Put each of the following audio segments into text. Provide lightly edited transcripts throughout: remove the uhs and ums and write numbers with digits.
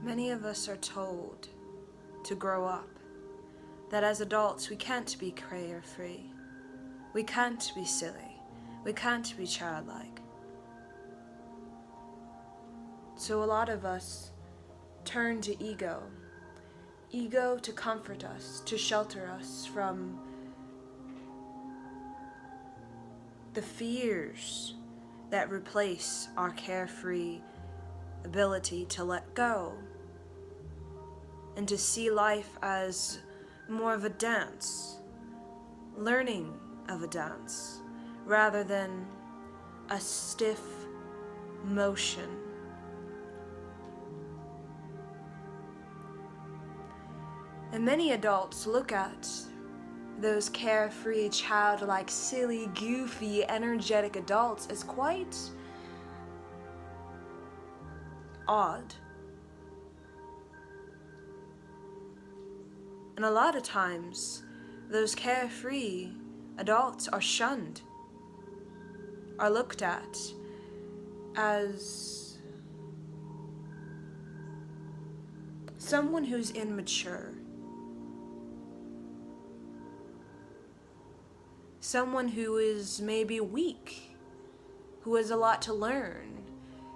Many of us are told to grow up, that as adults we can't be carefree, we can't be silly, we can't be childlike. So a lot of us turn to ego to comfort us, to shelter us from the fears that replace our carefree ability to let go and to see life as more of a dance, learning of a dance, rather than a stiff motion. And many adults look at those carefree, childlike, silly, goofy, energetic adults as quite odd. And a lot of times, those carefree adults are shunned, are looked at as someone who's immature, someone who is maybe weak, who has a lot to learn,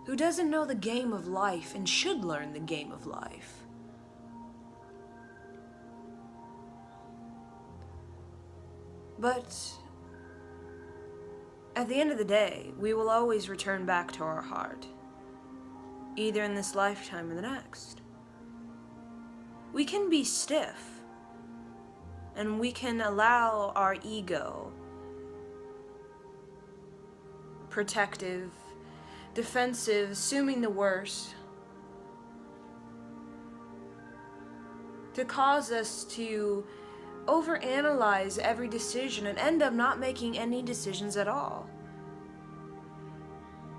who doesn't know the game of life and should learn the game of life. But at the end of the day, we will always return back to our heart, either in this lifetime or the next. We can be stiff, and we can allow our ego, protective, defensive, assuming the worst, to cause us to overanalyze every decision and end up not making any decisions at all,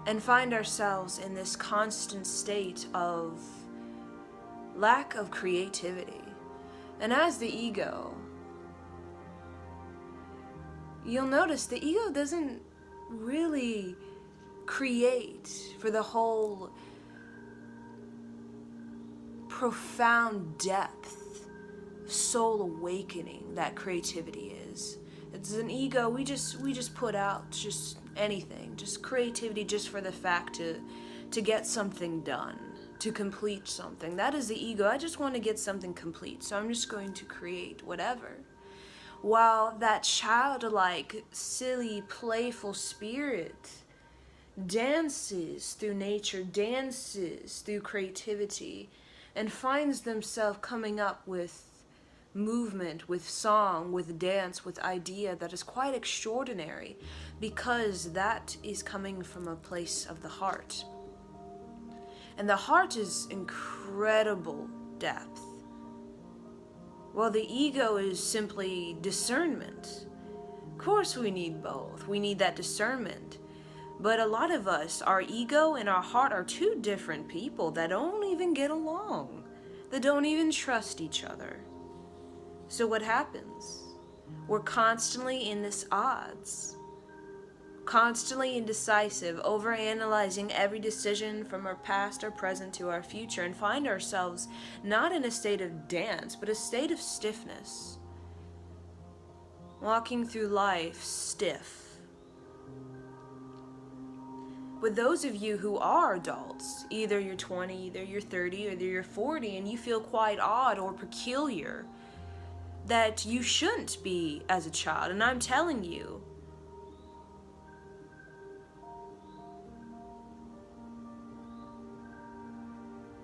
and find ourselves in this constant state of lack of creativity. And as the ego, you'll notice the ego doesn't really create for the whole profound depth, soul awakening that creativity is. It's an ego, we just put out just anything, just creativity just for the fact to get something done, to complete something. That is the ego. I just want to get something complete, so I'm just going to create whatever. While that childlike, silly, playful spirit dances through nature, dances through creativity, and finds themselves coming up with movement, with song, with dance, with idea that is quite extraordinary, because that is coming from a place of the heart. And the heart is incredible depth, while the ego is simply discernment. Of course we need both. We need that discernment. But a lot of us, our ego and our heart are two different people that don't even get along, that don't even trust each other. So what happens? We're constantly in this odds, constantly indecisive, overanalyzing every decision from our past, our present to our future, and find ourselves not in a state of dance, but a state of stiffness. Walking through life stiff. With those of you who are adults, either you're 20, either you're 30, or either you're 40, and you feel quite odd or peculiar, that you shouldn't be as a child, and I'm telling you,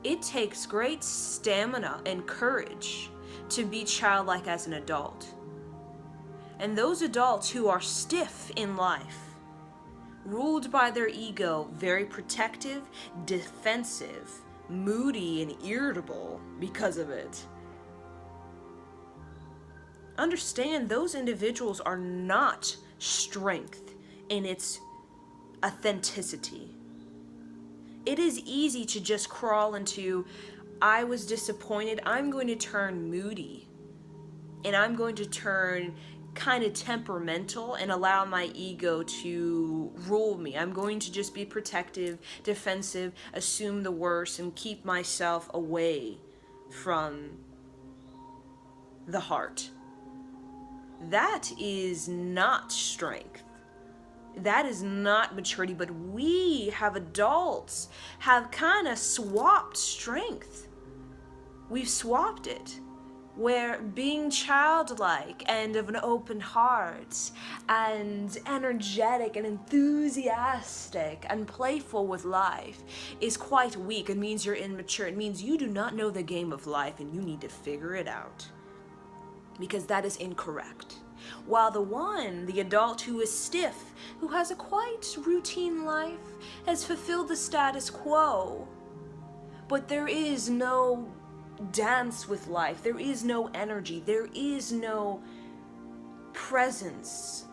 it takes great stamina and courage to be childlike as an adult. And those adults who are stiff in life, ruled by their ego, very protective, defensive, moody, and irritable because of it, understand those individuals are not strength in its authenticity. It is easy to just crawl into, I was disappointed, I'm going to turn moody, and I'm going to turn kind of temperamental and allow my ego to rule me. I'm going to just be protective, defensive, assume the worst, and keep myself away from the heart. That is not strength. That is not maturity, but we have adults have kind of swapped strength. We've swapped it, where being childlike and of an open heart and energetic and enthusiastic and playful with life is quite weak. It means you're immature. It means you do not know the game of life and you need to figure it out, because that is incorrect. While the adult who is stiff, who has a quite routine life, has fulfilled the status quo, but there is no dance with life, there is no energy, there is no presence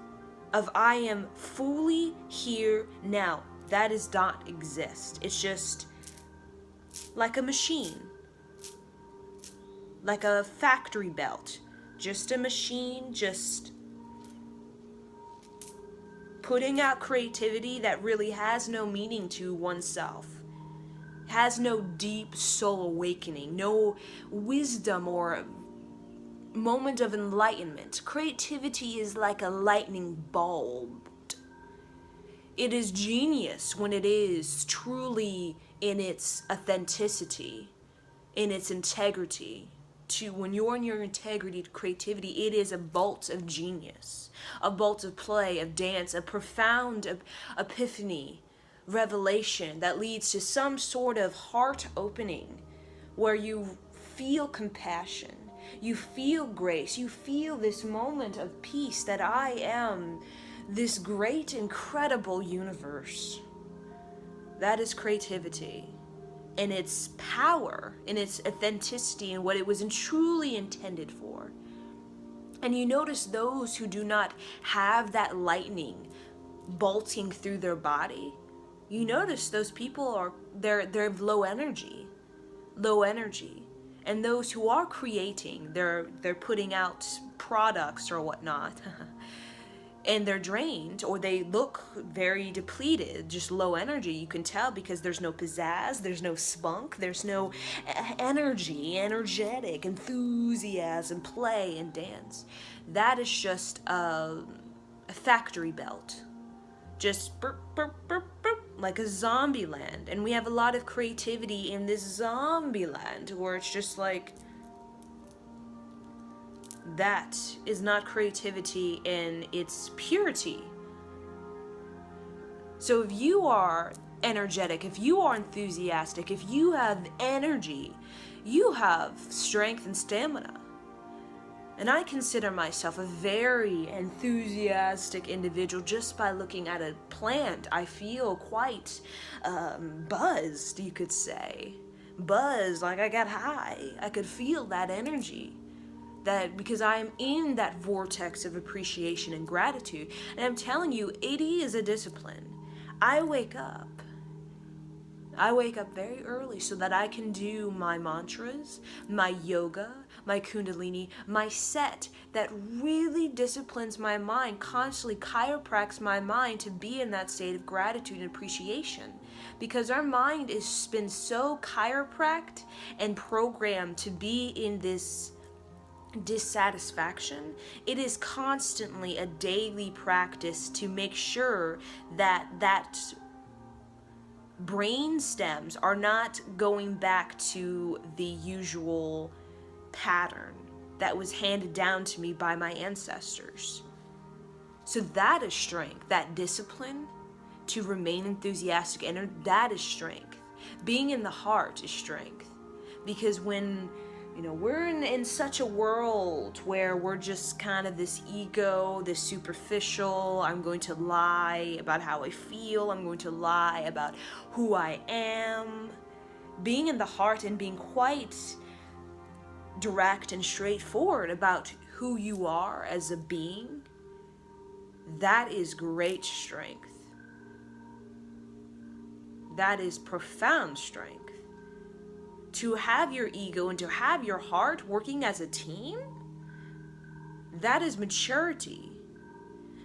of I am fully here now. That does not exist. It's just like a machine, like a factory belt. Just a machine, just putting out creativity that really has no meaning to oneself, has no deep soul awakening, no wisdom or moment of enlightenment. Creativity is like a lightning bulb. It is genius when it is truly in its authenticity, in its integrity. When you're in your integrity to creativity, it is a bolt of genius, a bolt of play, of dance, a profound epiphany, revelation that leads to some sort of heart opening where you feel compassion, you feel grace, you feel this moment of peace that I am this great, incredible universe. That is creativity. In its power, in its authenticity, and what it was truly intended for. And you notice those who do not have that lightning bolting through their body, you notice those people they're low energy. And those who are creating, they're putting out products or whatnot, and they're drained, or they look very depleted, just low energy. You can tell because there's no pizzazz, there's no spunk, there's no energetic enthusiasm, play, and dance. That is just a factory belt. Just burp, burp, burp, burp, like a zombie land. And we have a lot of creativity in this zombie land where it's just like, that is not creativity in its purity. So if you are energetic, if you are enthusiastic, if you have energy, you have strength and stamina. And I consider myself a very enthusiastic individual just by looking at a plant. I feel quite buzzed, you could say. Buzzed, like I got high. I could feel that energy. That because I am in that vortex of appreciation and gratitude. And I'm telling you, it is a discipline. I wake up very early so that I can do my mantras, my yoga, my kundalini, my set that really disciplines my mind, constantly chiropracts my mind to be in that state of gratitude and appreciation. Because our mind has been so chiropracted and programmed to be in this dissatisfaction. It is constantly a daily practice to make sure that brain stems are not going back to the usual pattern that was handed down to me by my ancestors. So that is strength, that discipline to remain enthusiastic, and that is strength. Being in the heart is strength. Because when we're in such a world where we're just kind of this ego, this superficial, I'm going to lie about how I feel, I'm going to lie about who I am. Being in the heart and being quite direct and straightforward about who you are as a being, that is great strength. That is profound strength. To have your ego and to have your heart working as a team, That is maturity.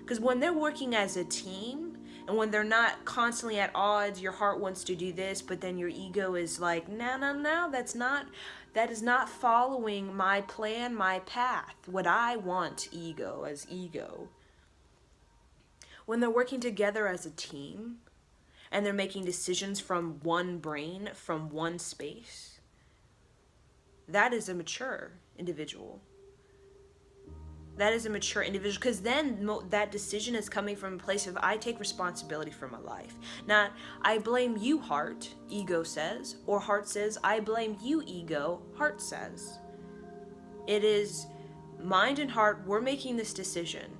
Because when they're working as a team, and when they're not constantly at odds, your heart wants to do this, but then your ego is like, no, that is not following my plan, my path, what I want, ego as ego. When they're working together as a team, and they're making decisions from one brain, from one space, that is a mature individual. That is a mature individual, because then that decision is coming from a place of, I take responsibility for my life. Not, I blame you, heart, ego says, or heart says, I blame you, ego, heart says. It is mind and heart, we're making this decision.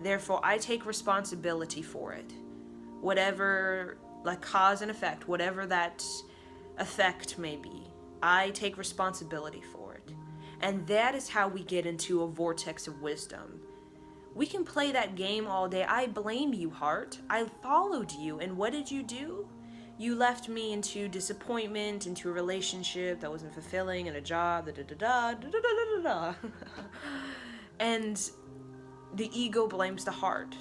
Therefore, I take responsibility for it. Whatever, like cause and effect, whatever that effect may be, I take responsibility for it. And that is how we get into a vortex of wisdom. We can play that game all day. I blame you, heart. I followed you, and what did you do? You left me into disappointment, into a relationship that wasn't fulfilling, and a job, da-da-da-da. And the ego blames the heart.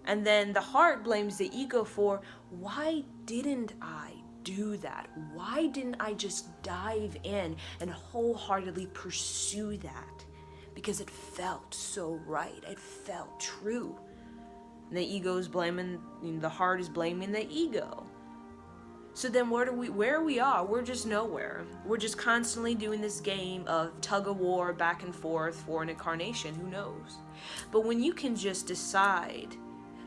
And then the heart blames the ego for, why didn't I do that? Why didn't I just dive in and wholeheartedly pursue that? Because it felt so right. It felt true. And the ego is blaming, the heart is blaming the ego. So then where we are, we're just nowhere. We're just constantly doing this game of tug of war back and forth for an incarnation, who knows? But when you can just decide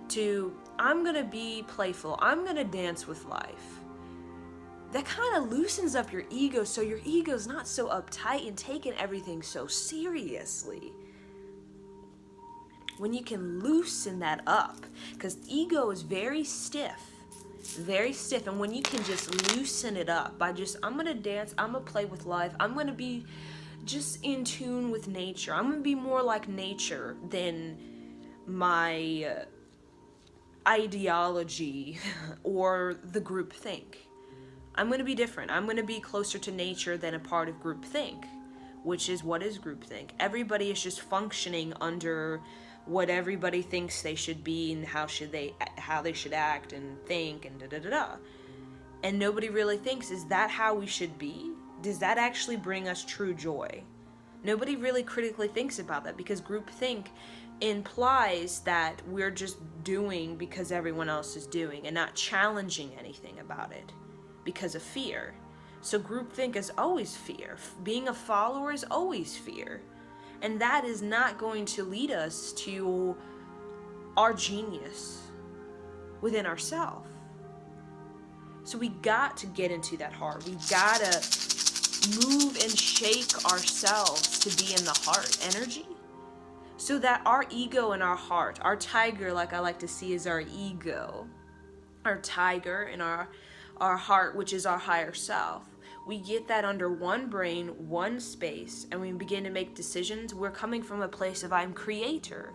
to, I'm gonna be playful, I'm gonna dance with life, that kind of loosens up your ego, so your ego's not so uptight and taking everything so seriously. When you can loosen that up, because ego is very stiff, and when you can just loosen it up by just, I'm gonna dance, I'm gonna play with life, I'm gonna be just in tune with nature, I'm gonna be more like nature than my ideology or the group think. I'm going to be different. I'm going to be closer to nature than a part of groupthink, which is, what is groupthink? Everybody is just functioning under what everybody thinks they should be and how they should act and think and da-da-da-da. And nobody really thinks, is that how we should be? Does that actually bring us true joy? Nobody really critically thinks about that, because groupthink implies that we're just doing because everyone else is doing and not challenging anything about it, because of fear. So groupthink is always fear. Being a follower is always fear. And that is not going to lead us to our genius within ourselves. So we got to get into that heart. We gotta move and shake ourselves to be in the heart energy, so that our ego and our heart, our tiger, like I like to see, is our ego, our tiger, and our heart, which is our higher self. We get that under one brain, one space, and we begin to make decisions. We're coming from a place of, I'm creator.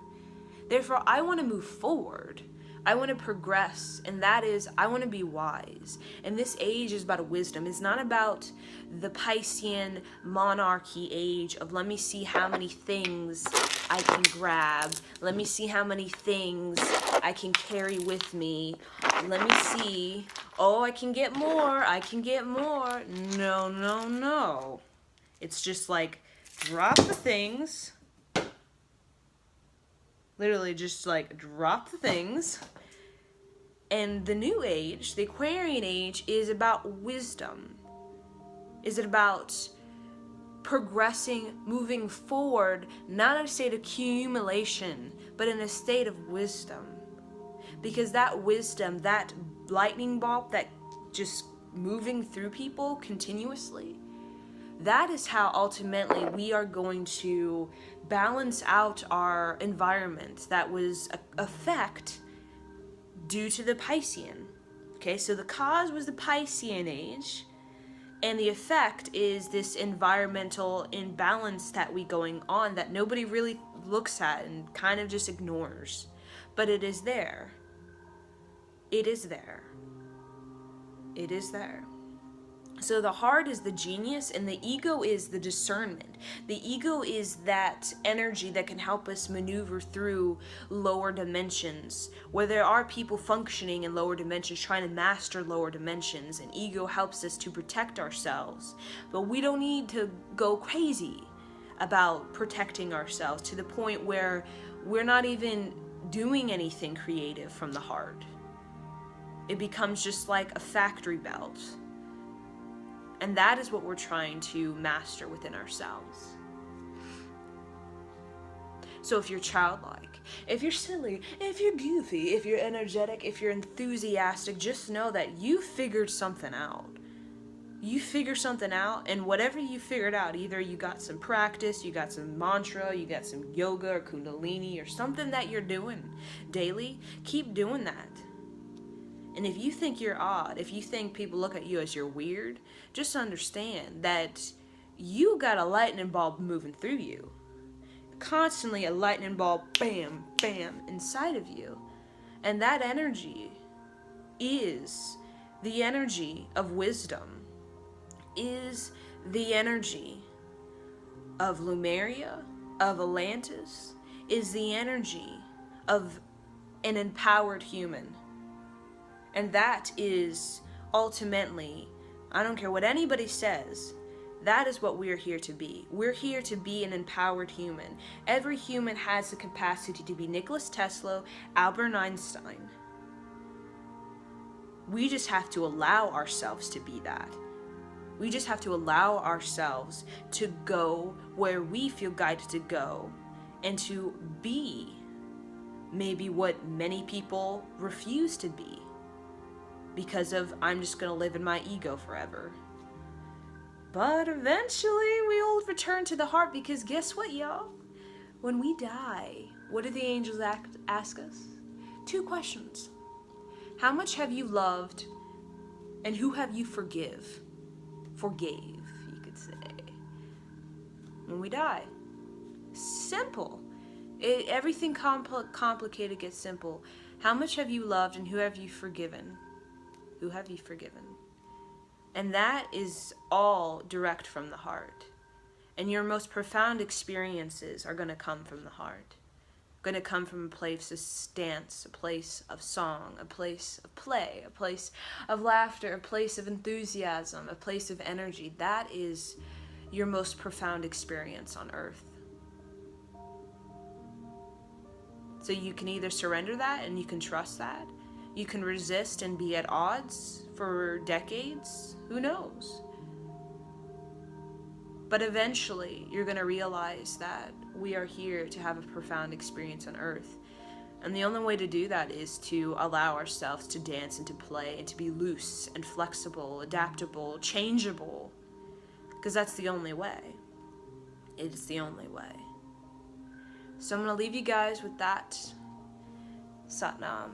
Therefore, I want to move forward. I want to progress, and that is, I want to be wise. And this age is about wisdom. It's not about the Piscean monarchy age of, let me see how many things I can grab. Let me see how many things I can carry with me. Let me see. Oh, I can get more. I can get more. No. It's just like, drop the things. Literally just like drop the things. And the new age, the Aquarian age, is about wisdom. Is it about progressing, moving forward, not in a state of accumulation, but in a state of wisdom? Because that wisdom, that lightning bolt that just moving through people continuously, that is how ultimately we are going to balance out our environment that was effect due to the Piscean. Okay, so the cause was the Piscean age, and the effect is this environmental imbalance that we going on that nobody really looks at and kind of just ignores. But it is there. It is there. It is there. So the heart is the genius and the ego is the discernment. The ego is that energy that can help us maneuver through lower dimensions, where there are people functioning in lower dimensions, trying to master lower dimensions, and ego helps us to protect ourselves. But we don't need to go crazy about protecting ourselves to the point where we're not even doing anything creative from the heart. It becomes just like a factory belt. And that is what we're trying to master within ourselves. So if you're childlike, if you're silly, if you're goofy, if you're energetic, if you're enthusiastic, just know that you figured something out. You figure something out, and whatever you figured out, either you got some practice, you got some mantra, you got some yoga or kundalini or something that you're doing daily, keep doing that. And if you think you're odd, if you think people look at you as you're weird, just understand that you got a lightning bulb moving through you. Constantly a lightning bulb, bam, bam, inside of you. And that energy is the energy of wisdom, is the energy of Lemuria, of Atlantis, is the energy of an empowered human. And that is ultimately, I don't care what anybody says, that is what we're here to be. We're here to be an empowered human. Every human has the capacity to be Nikola Tesla, Albert Einstein. We just have to allow ourselves to be that. We just have to allow ourselves to go where we feel guided to go and to be maybe what many people refuse to be. Because of, I'm just going to live in my ego forever. But eventually we will return to the heart, because guess what, y'all? When we die, what do the angels ask us? 2 questions. How much have you loved, and who have you forgave, you could say, when we die? Simple. Everything complicated gets simple. How much have you loved, and who have you forgiven? Who have you forgiven? And that is all direct from the heart. And your most profound experiences are going to come from the heart. Going to come from a place of dance, a place of song, a place of play, a place of laughter, a place of enthusiasm, a place of energy. That is your most profound experience on earth. So you can either surrender that and you can trust that. You can resist and be at odds for decades. Who knows? But eventually, you're going to realize that we are here to have a profound experience on earth. And the only way to do that is to allow ourselves to dance and to play and to be loose and flexible, adaptable, changeable. Because that's the only way. It is the only way. So I'm going to leave you guys with that. Satnam.